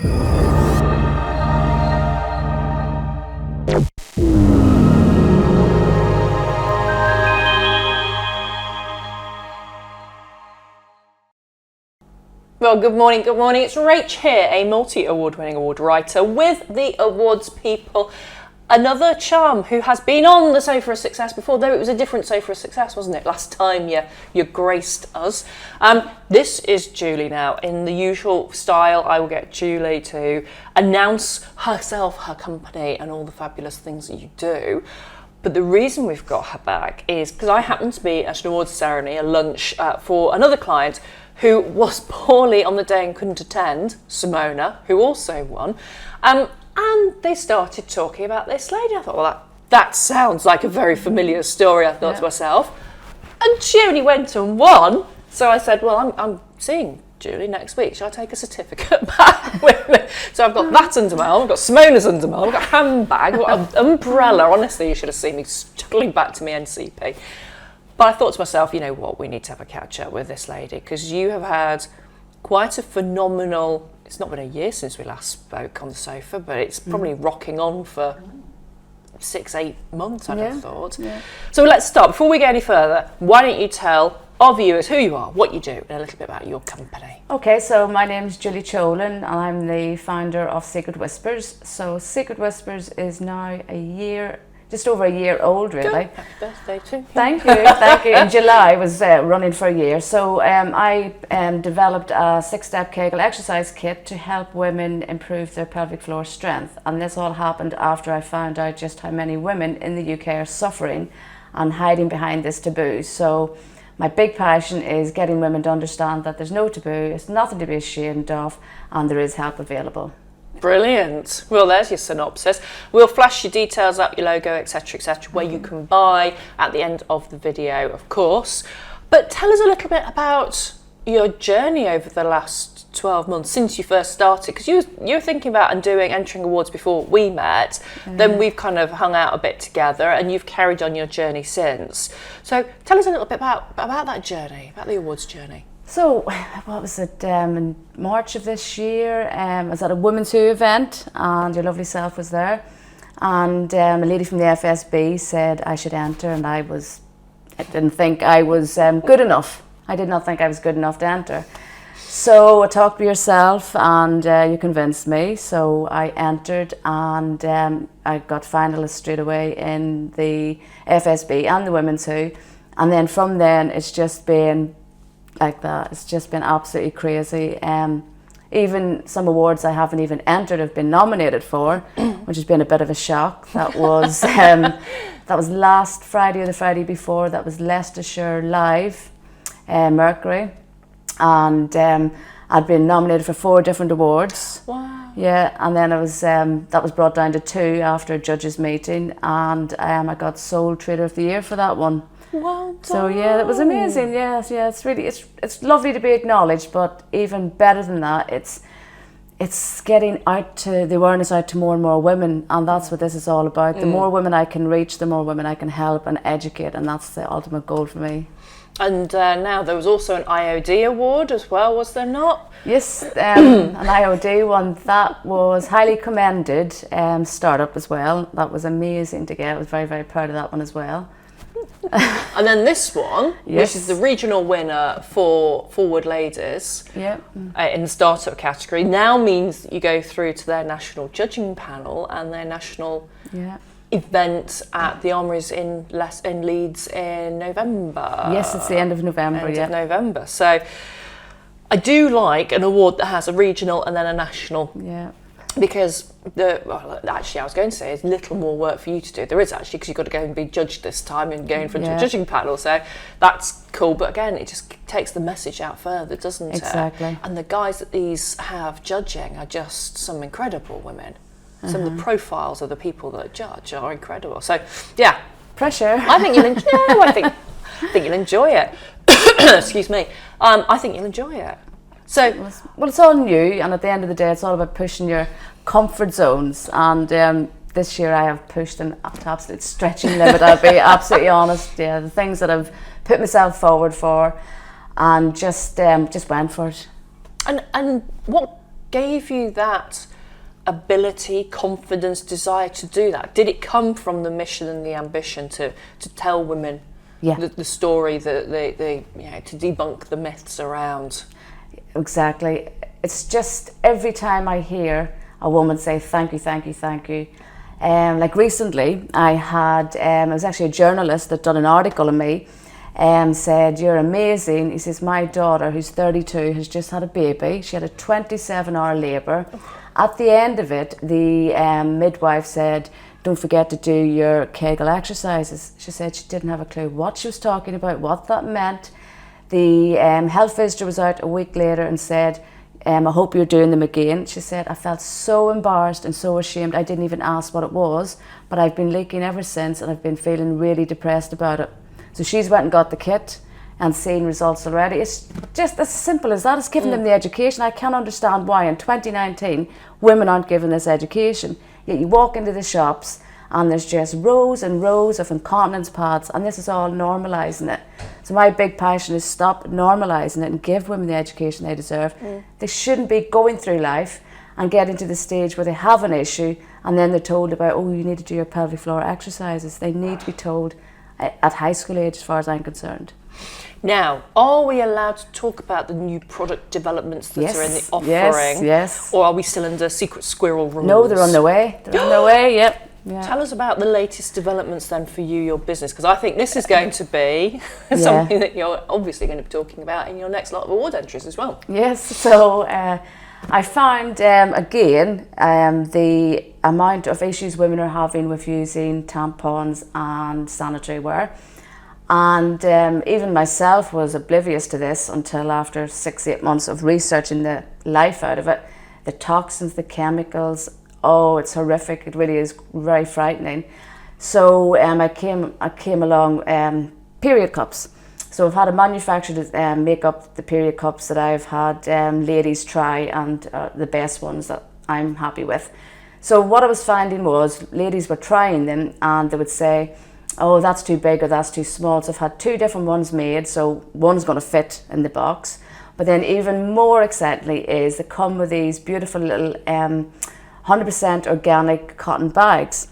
Well, good morning, good morning. It's Rach here, a multi-award-winning award writer with the awards people. Another charm who has been on the Sofa of Success before, though it was a different Sofa of Success, wasn't it? Last time you graced us. This is Julie now. In the usual style, I will get Julie to announce herself, her company, and all the fabulous things that you do. But the reason we've got her back is because I happened to be at an awards ceremony, a lunch for another client who was poorly on the day and couldn't attend, Simona, who also won. And they started talking about this lady. I thought, well, that sounds like a very familiar story, I thought to myself. And she only went and won. So I said, well, I'm seeing Julie next week. Shall I take a certificate back with me? So I've got that under my arm, I've got Simona's under my arm, I've got a handbag, I've got an umbrella. Honestly, you should have seen me struggling back to my NCP. But I thought to myself, you know what, we need to have a catch up with this lady, because you have had quite a phenomenal, it's not been a year since we last spoke on the sofa, but it's probably rocking on for 6-8 months, I'd have thought. Yeah. So let's start. Before we go any further, why don't you tell our viewers who you are, what you do, and a little bit about your company. Okay, so my name is Julie Cholan, and I'm the founder of Secret Whispers. So Secret Whispers is now just over a year old, really. Happy birthday too. Thank you, thank you. In July, I was running for a year. So I developed a 6-step Kegel exercise kit to help women improve their pelvic floor strength. And this all happened after I found out just how many women in the UK are suffering and hiding behind this taboo. So my big passion is getting women to understand that there's no taboo, it's nothing to be ashamed of, and there is help available. Brilliant. Well, there's your synopsis. We'll flash your details up, your logo, etc., where you can buy at the end of the video, of course. But tell us a little bit about your journey over the last 12 months since you first started, because you were thinking about entering awards before we met. Then we've kind of hung out a bit together, and you've carried on your journey since. So tell us a little bit about that journey, about the awards journey. So, what was it, in March of this year, I was at a Women's Who event, and your lovely self was there, and a lady from the FSB said I should enter, and I didn't think I was good enough. I did not think I was good enough to enter. So I talked to yourself, and you convinced me, so I entered, and I got finalist straight away in the FSB and the Women's Who, and then from then it's just been like that. It's just been absolutely crazy. Even some awards I haven't even entered have been nominated for, which has been a bit of a shock. That was last Friday or the Friday before. That was Leicestershire Live, Mercury, and I'd been nominated for 4 different awards. Wow. Yeah, and then that was brought down to 2 after a judges' meeting, and I got Sole Trader of the Year for that one. Well done. So yeah, that was amazing. Yeah, it's lovely to be acknowledged, but even better than that, it's getting the awareness out to more and more women, and that's what this is all about. The more women I can reach, the more women I can help and educate, and that's the ultimate goal for me. And now there was also an IOD award as well, was there not? Yes, an IOD one that was highly commended. Startup as well. That was amazing to get. I was very, very proud of that one as well. And then this one, which is the regional winner for Forward Ladies, in the startup category, now means that you go through to their national judging panel and their national event at the Armouries in Leeds in November. Yes, it's the end of November. End of November. So I do like an award that has a regional and then a national. Yeah. Because actually I was going to say there's little more work for you to do. There is actually, because you've got to go and be judged this time and go in front of a judging panel. So that's cool. But again, it just takes the message out further, doesn't it? Exactly. And the guys that these have judging are just some incredible women. Some of the profiles of the people that judge are incredible. So yeah, pressure. I think you'll enjoy. I think you'll enjoy it. Excuse me. I think you'll enjoy it. So, well, it's all new, and at the end of the day, it's all about pushing your comfort zones. And this year, I have pushed an absolute stretching limit. I'll be absolutely honest. Yeah, the things that I've put myself forward for, and just went for it. And what gave you that ability, confidence, desire to do that? Did it come from the mission and the ambition to tell women the story, to debunk the myths around? Exactly. It's just every time I hear a woman say thank you, thank you, thank you. Like recently, I had, it was actually a journalist that done an article on me, said, "You're amazing." He says, "My daughter, who's 32, has just had a baby. She had a 27-hour labour. At the end of it, the midwife said, 'Don't forget to do your Kegel exercises.'" She said she didn't have a clue what she was talking about, what that meant. The health visitor was out a week later and said, "I hope you're doing them again." She said, "I felt so embarrassed and so ashamed. I didn't even ask what it was, but I've been leaking ever since, and I've been feeling really depressed about it." So she's went and got the kit and seen results already. It's just as simple as that. It's giving them the education. I can't understand why in 2019 women aren't given this education. Yet you walk into the shops and there's just rows and rows of incontinence pads, and this is all normalising it. So my big passion is stop normalising it and give women the education they deserve. They shouldn't be going through life and getting to the stage where they have an issue and then they're told about, "Oh, you need to do your pelvic floor exercises." They need to be told at high school age, as far as I'm concerned. Now, are we allowed to talk about the new product developments that are in the offering? Yes. Or are we still under secret squirrel rules? No, they're on their way. They're on their way, yep. Yeah. Tell us about the latest developments then for you, your business, because I think this is going to be something that you're obviously going to be talking about in your next lot of award entries as well. Yes, so I found, again, the amount of issues women are having with using tampons and sanitary wear. And even myself was oblivious to this until after 6-8 months of researching the life out of it. The toxins, the chemicals, oh, it's horrific. It really is very frightening. So I came along period cups. So I've had a manufacturer to make up the period cups that I've had ladies try, and the best ones that I'm happy with. So what I was finding was ladies were trying them and they would say, "Oh, that's too big or that's too small." So I've had 2 different ones made, so one's going to fit in the box. But then even more excitingly is they come with these beautiful little 100% organic cotton bags.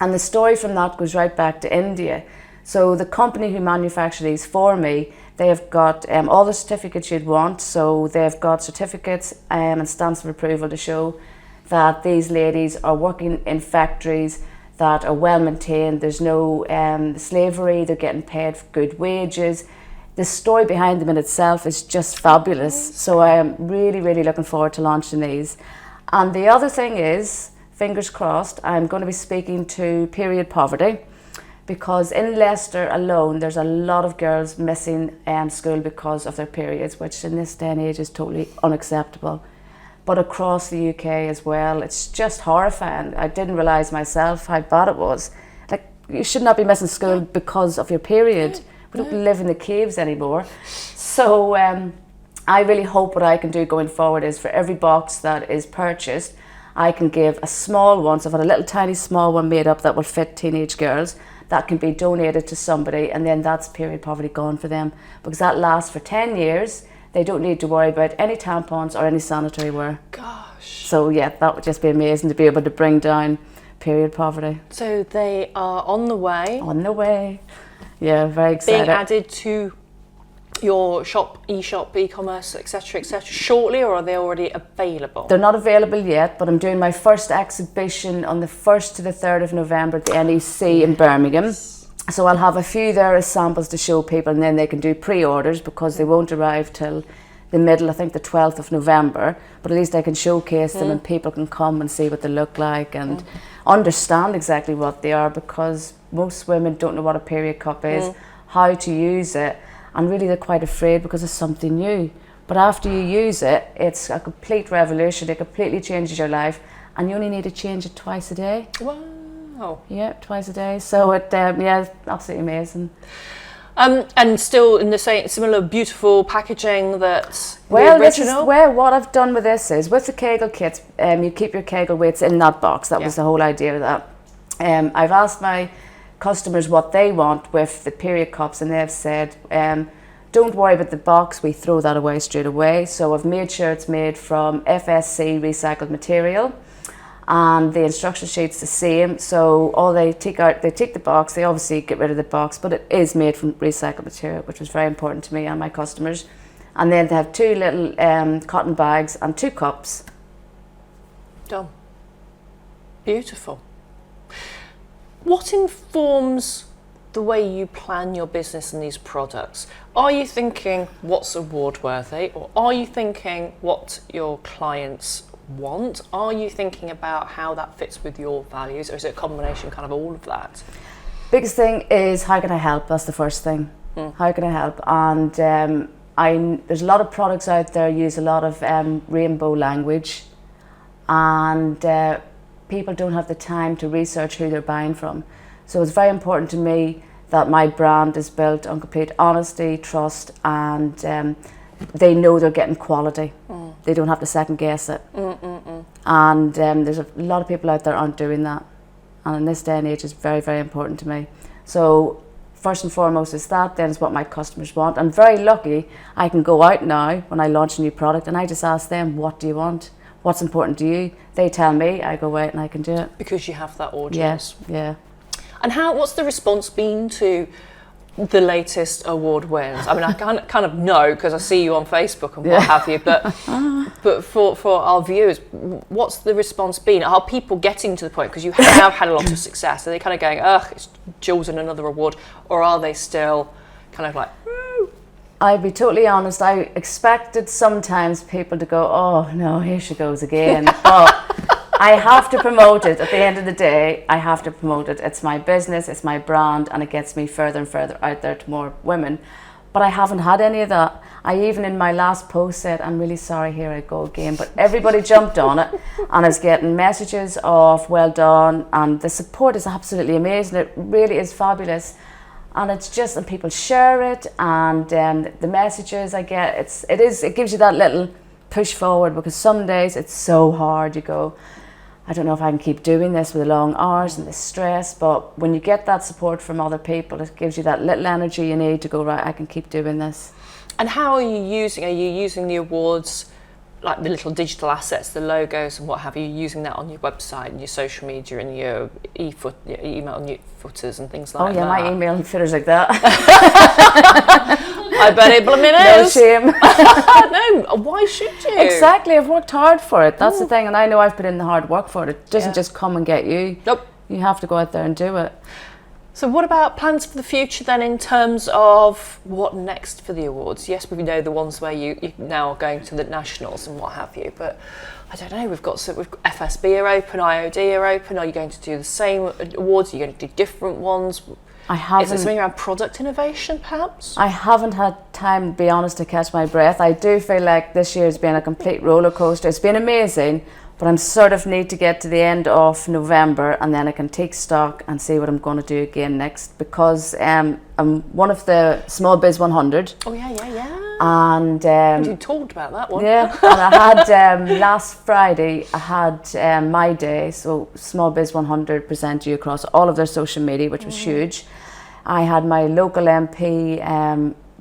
And the story from that goes right back to India. So the company who manufacture these for me, they have got all the certificates you'd want. So they've got certificates and stamps of approval to show that these ladies are working in factories that are well maintained. There's no slavery, they're getting paid for good wages. The story behind them in itself is just fabulous. So I am really, really looking forward to launching these. And the other thing is, fingers crossed, I'm going to be speaking to period poverty, because in Leicester alone there's a lot of girls missing school because of their periods, which in this day and age is totally unacceptable. But across the UK as well, it's just horrifying. I didn't realise myself how bad it was. Like, you should not be missing school because of your period. We don't live in the caves anymore. So I really hope what I can do going forward is for every box that is purchased, I can give a small one. So I've had a little tiny small one made up that will fit teenage girls. That can be donated to somebody, and then that's period poverty gone for them, because that lasts for 10 years. They don't need to worry about any tampons or any sanitary wear. Gosh. So yeah, that would just be amazing to be able to bring down period poverty. So they are on the way. On the way. Yeah, very excited. Being added to your shop, e-commerce, etc., shortly, or are they already available? They're not available yet, but I'm doing my first exhibition on the 1st to the 3rd of November at the NEC in Birmingham. So I'll have a few there as samples to show people, and then they can do pre-orders because they won't arrive till the middle, I think the 12th of November. But at least I can showcase them and people can come and see what they look like and understand exactly what they are, because most women don't know what a period cup is, how to use it, and really they're quite afraid because it's something new. But after you use it, it's a complete revolution. It completely changes your life, and you only need to change it twice a day. Wow. Yeah, twice a day. So it, yeah, absolutely amazing. And still in the same similar beautiful packaging that's well, the original? This is where what I've done with this is, with the Kegel kits, you keep your Kegel weights in that box. That was the whole idea of that. I've asked my customers what they want with the period cups, and they've said, don't don't worry about the box, we throw that away straight away. So I've made sure it's made from FSC recycled material, and the instruction sheet's the same. So all they take the box, they obviously get rid of the box, but it is made from recycled material, which was very important to me and my customers. And then they have 2 little cotton bags and 2 cups. Done. Beautiful. What informs the way you plan your business and these products? Are you thinking what's award worthy, or are you thinking what your clients want? Are you thinking about how that fits with your values, or is it a combination kind of all of that? Biggest thing is, how can I help? That's the first thing. How can I help? And there's a lot of products out there use a lot of rainbow language, and people don't have the time to research who they're buying from. So it's very important to me that my brand is built on complete honesty, trust, and they know they're getting quality. They don't have to second guess it. And there's a lot of people out there aren't doing that. And in this day and age, it's very, very important to me. So first and foremost is that, then is what my customers want. I'm very lucky I can go out now when I launch a new product and I just ask them, what do you want? What's important to you? They tell me, I go out and I can do it. Because you have that audience. Yeah. And what's the response been to the latest award wins? I mean, I kind of know because I see you on Facebook and what have you, but for our viewers, what's the response been? Are people getting to the point, because you have had a lot of success, are they kind of going, ugh, it's Jules and another award, or are they still kind of like, woo? I'll be totally honest, I expected sometimes people to go, oh no, here she goes again. But I have to promote it. At the end of the day, I have to promote it. It's my business, it's my brand, and it gets me further and further out there to more women. But I haven't had any of that. I even in my last post said, I'm really sorry, here I go again. But everybody jumped on it, and I was getting messages of well done, and the support is absolutely amazing. It really is fabulous. And it's just, and people share it, and the messages I get, it gives you that little push forward, because some days it's so hard. You go, I don't know if I can keep doing this with the long hours and the stress, but when you get that support from other people, it gives you that little energy you need to go, right, I can keep doing this. And how are you using the awards, like the little digital assets, the logos and what have you, using that on your website and your social media and your email and your footers and things like that? Oh yeah, my email and footers like that. I bet it blooming No is. shame. No, why should you? Exactly, I've worked hard for it. That's the thing, and I know I've put in the hard work for it. It doesn't just come and get you. Nope. You have to go out there and do it. So what about plans for the future then, in terms of what next for the awards? Yes, we know the ones where you now are going to the nationals and what have you, but I don't know, we've got FSB are open, IOD are open. Are you going to do the same awards? Are you going to do different ones? I haven't. Is it something around product innovation, perhaps? I haven't had time, to be honest, to catch my breath. I do feel like this year has been a complete roller coaster. It's been amazing, but I'm sort of need to get to the end of November, and then I can take stock and see what I'm going to do again next, because I'm one of the Small Biz 100. Oh yeah. And you talked about that one. Yeah, and I had last Friday, I had my day, so Small Biz 100 present you across all of their social media, which was huge. I had my local MP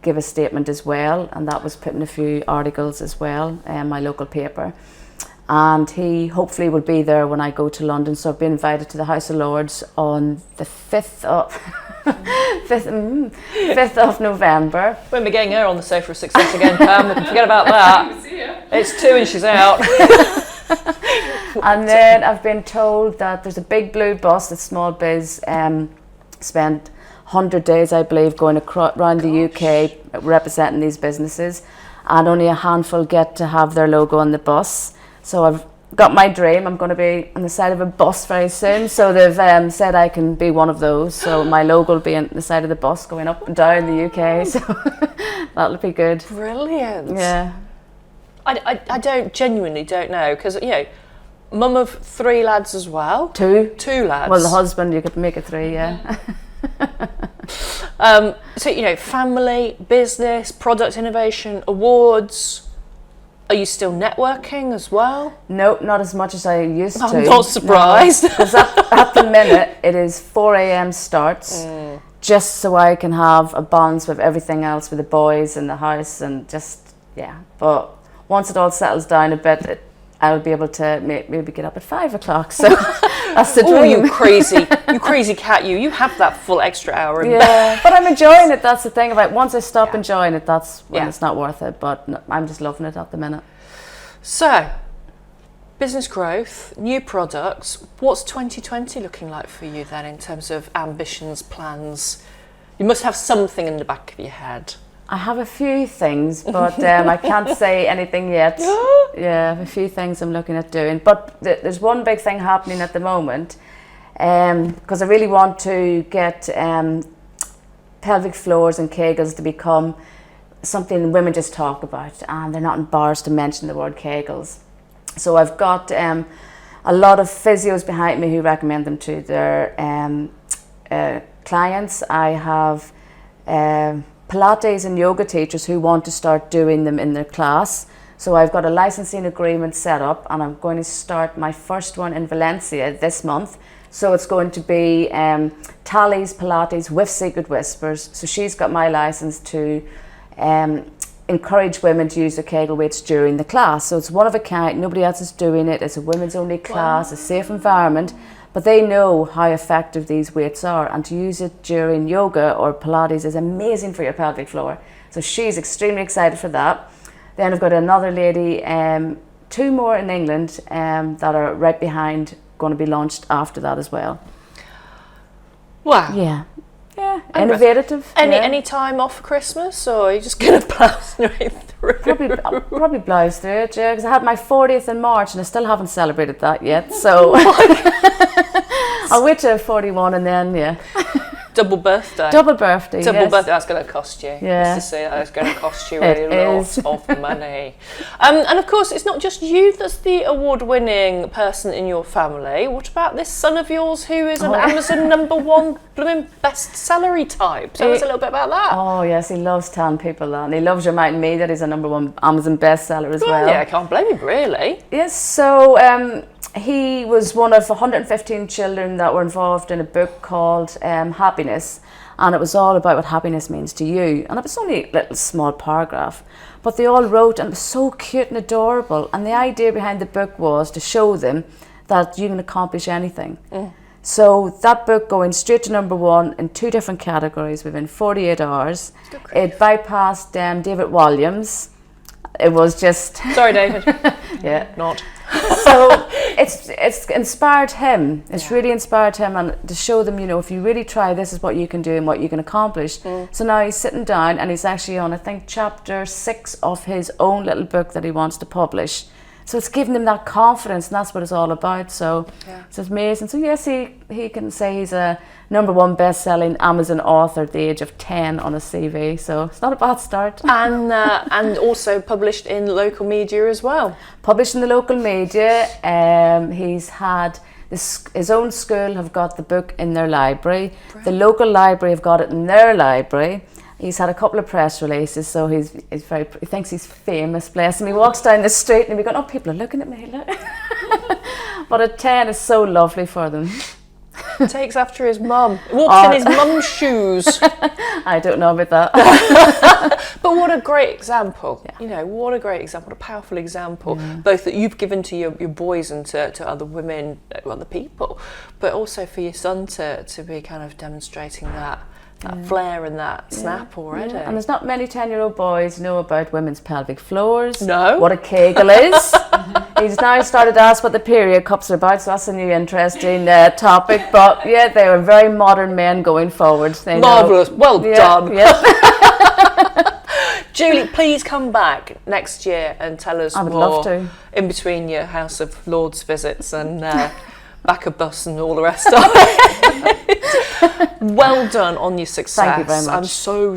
give a statement as well, and that was put in a few articles as well, my local paper. And he hopefully will be there when I go to London. So I've been invited to the House of Lords on the 5th of November. When we're getting her on the sofa of success again, Pam, forget about that. It's 2 and she's out. And then I've been told that there's a big blue bus that Small Biz spent 100 days, I believe, going around the UK representing these businesses, and only a handful get to have their logo on the bus. So I've got my dream. I'm going to be on the side of a bus very soon. So they've said I can be one of those. So my logo will be on the side of the bus going up and down the UK. So that'll be good. Brilliant. Yeah. I genuinely don't know, because, mum of 3 lads as well. 2. 2 lads. Well, the husband, you could make it 3, yeah. So, family, business, product innovation, awards. Are you still networking as well? No, not as much as I used to. I'm not surprised. Because at the minute, it is 4 a.m. starts. just so I can have a balance with everything else, with the boys and the house, and just, yeah. But once it all settles down a bit, I'll be able to maybe get up at 5 o'clock. So that's the dream. You crazy cat, you have that full extra hour in bed. But I'm enjoying it. That's the thing about once I stop enjoying it, that's when it's not worth it. But no, I'm just loving it at the minute. So, business growth, new products. What's 2020 looking like for you then in terms of ambitions, plans? You must have something in the back of your head. I have a few things, but I can't say anything yet. Yeah, I have a few things I'm looking at doing. But there's one big thing happening at the moment, because I really want to get pelvic floors and Kegels to become something women just talk about, and they're not embarrassed to mention the word Kegels. So I've got a lot of physios behind me who recommend them to their clients. I have Pilates and yoga teachers who want to start doing them in their class. So I've got a licensing agreement set up, and I'm going to start my first one in Valencia this month. So it's going to be Tally's Pilates with Secret Whispers. So she's got my license to encourage women to use their Kegel weights during the class. So it's one of a kind, nobody else is doing it. It's a women's only class, a safe environment. But they know how effective these weights are, and to use it during yoga or Pilates is amazing for your pelvic floor. So she's extremely excited for that. Then I've got another lady, 2 more in England that are right behind, going to be launched after that as well. Wow. Yeah. Yeah, innovative. Any time off for Christmas, or are you just going to plough straight through? Probably blouse through it, yeah, because I had my 40th in March and I still haven't celebrated that yet, so I'll wait till 41 and then, Double birthday. Double birthday, That's going to cost you. Yeah. Let's just say that it's going to cost you a lot of money. And of course, it's not just you that's the award-winning person in your family. What about this son of yours who is an Amazon #1 blooming bestseller type? Tell us a little bit about that. Oh yes, he loves telling people that, and he loves reminding me that he's a #1 Amazon bestseller as well. Yeah, I can't blame him, really. Yes, so he was one of 115 children that were involved in a book called Happiness, and it was all about what happiness means to you. And it was only a little small paragraph, but they all wrote, and it was so cute and adorable. And the idea behind the book was to show them that you can accomplish anything. So that book going straight to #1 in 2 different categories within 48 hours. It bypassed David Walliams. It was just... Sorry, David. Yeah. Not. So it's inspired him. It's really inspired him, and to show them, if you really try, this is what you can do and what you can accomplish. So now he's sitting down, and he's actually on, I think, chapter 6 of his own little book that he wants to publish. So it's giving him that confidence, and that's what it's all about. So it's amazing. So yes, he can say he's a #1 best-selling Amazon author at the age of 10 on his CV. So it's not a bad start. And also published in local media as well. Published in the local media. He's had his own school have got the book in their library. Brilliant. The local library have got it in their library. He's had a couple of press releases, so he thinks he's famous, bless him. He walks down the street and he's going, oh, people are looking at me. Look. But at 10, it's so lovely for them. Takes after his mum. Walks in his mum's shoes. I don't know about that. But what a great example. What a great example, what a powerful example, both that you've given to your boys and to other women, other people, but also for your son to be kind of demonstrating that flair and that snap already. And there's not many 10-year-old boys know about women's pelvic floors. No. What a Kegel is. He's now started to ask what the period cups are about, so that's a new interesting topic. But yeah, they are very modern men going forward. Marvellous. Well done. Yeah. Julie, please come back next year and tell us I would more love to. In between your House of Lords visits and back a bus and all the rest of it. Well done on your success. Thank you very much. I'm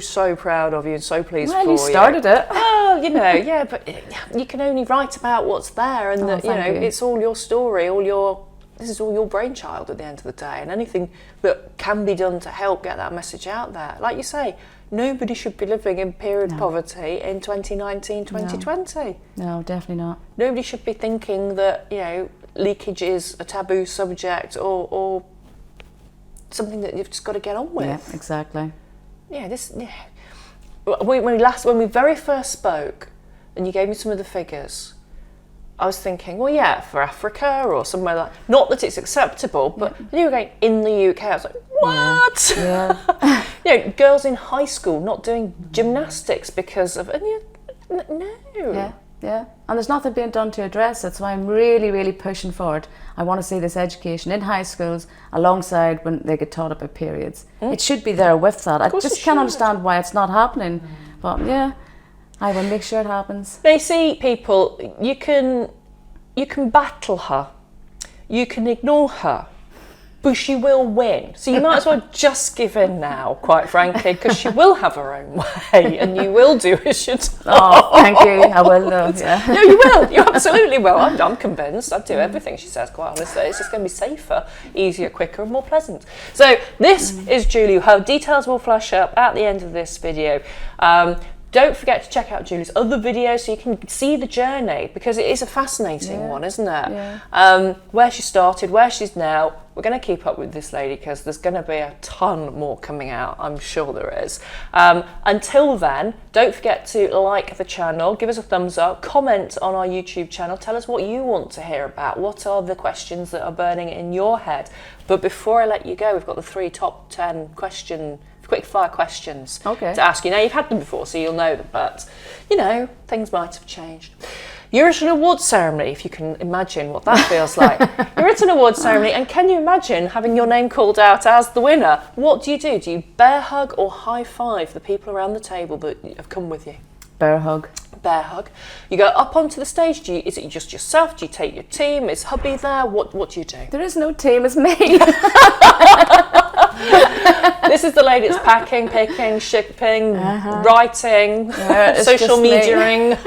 so proud of you and so pleased for you. Well, you started it. Oh, but you can only write about what's there, and it's all your story, this is all your brainchild at the end of the day, and anything that can be done to help get that message out there. Like you say, nobody should be living in period poverty in 2019, 2020. No, definitely not. Nobody should be thinking that, leakage is a taboo subject or something that you've just got to get on with. Yeah, exactly. Yeah, when we very first spoke, and you gave me some of the figures, I was thinking, well, yeah, for Africa or somewhere like, not that it's acceptable, but you were going in the UK. I was like, what? Yeah. You know, girls in high school not doing gymnastics because of no. Yeah. And there's nothing being done to address it. So I'm really, really pushing for it. I want to see this education in high schools alongside when they get taught about periods. It should be there with that. I just can't understand why it's not happening. But yeah. I will make sure it happens. They see people, you can battle her, you can ignore her, but she will win. So you might as well just give in now, quite frankly, because she will have her own way and you will do as you're told. Oh, thank you. I will though, yeah. No, you will. You absolutely will. I'm convinced. I'd do everything she says, quite honestly. It's just going to be safer, easier, quicker and more pleasant. So this is Julie. Her details will flash up at the end of this video. Don't forget to check out Julie's other videos so you can see the journey, because it is a fascinating one, isn't it? Yeah. Where she started, where she's now. We're going to keep up with this lady because there's going to be a ton more coming out. I'm sure there is. Until then, don't forget to like the channel, give us a thumbs up, comment on our YouTube channel, tell us what you want to hear about. What are the questions that are burning in your head? But before I let you go, we've got the 3 top 10 quick fire questions to ask you. Now, you've had them before, so you'll know them, but, you know, things might have changed. You're at an awards ceremony, if you can imagine what that feels like. You're at an awards ceremony, and can you imagine having your name called out as the winner? What do? Do you bear hug or high five the people around the table that have come with you? Bear hug. Bear hug. You go up onto the stage. Is it just yourself? Do you take your team? Is hubby there? What do you do? There is no team, it's me. This is the lady that's packing, picking, shipping, writing, social mediaing.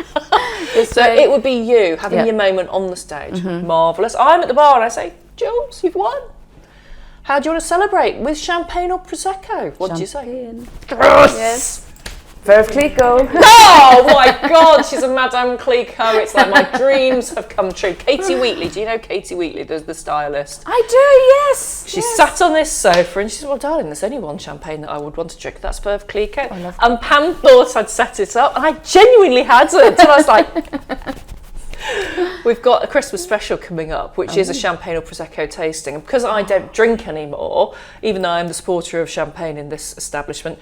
So it would be you having your moment on the stage. Marvellous. I'm at the bar and I say, Jules, you've won. How do you want to celebrate? With champagne or Prosecco? What do you say? Yes. Veuve Clicquot. Oh my God, she's a Madame Clicquot. It's like my dreams have come true. Katie Wheatley, do you know Katie Wheatley, the stylist? I do, yes. She sat on this sofa and she said, well, darling, there's only one champagne that I would want to drink. That's Veuve Clicquot. And Pam thought I'd set it up, and I genuinely hadn't. And I was like, we've got a Christmas special coming up, which is a champagne or Prosecco tasting. And because I don't drink anymore, even though I'm the supporter of champagne in this establishment,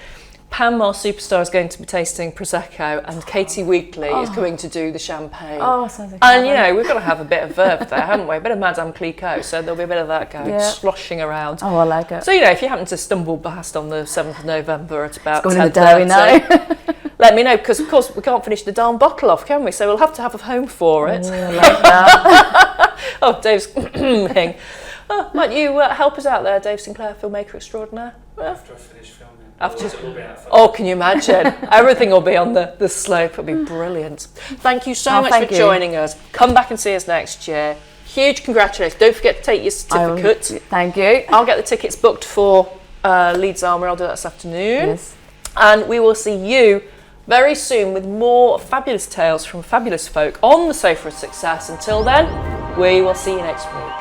Pam, our superstar, is going to be tasting Prosecco, and Katie Wheatley is coming to do the champagne. Oh, sounds like and, you know, we've got to have a bit of verve there, haven't we? A bit of Madame Clicquot, so there'll be a bit of that going, sloshing around. Oh, I like it. So, you know, if you happen to stumble past on the 7th of November at about 10:30, going in the diary now. let me know, because, of course, we can't finish the darn bottle off, can we? So we'll have to have a home for it. Oh, I like that. Oh, Dave's hing. Oh, might you help us out there, Dave Sinclair, filmmaker extraordinaire? After I finish filming. Oh, can you imagine? Everything will be on the slope. It'll be brilliant. Thank you so much for joining us. Come back and see us next year. Huge congratulations. Don't forget to take your certificate. Thank you. I'll get the tickets booked for Leeds Armour. I'll do that this afternoon. Yes. And we will see you very soon with more fabulous tales from fabulous folk on the Sofa of Success. Until then, we will see you next week.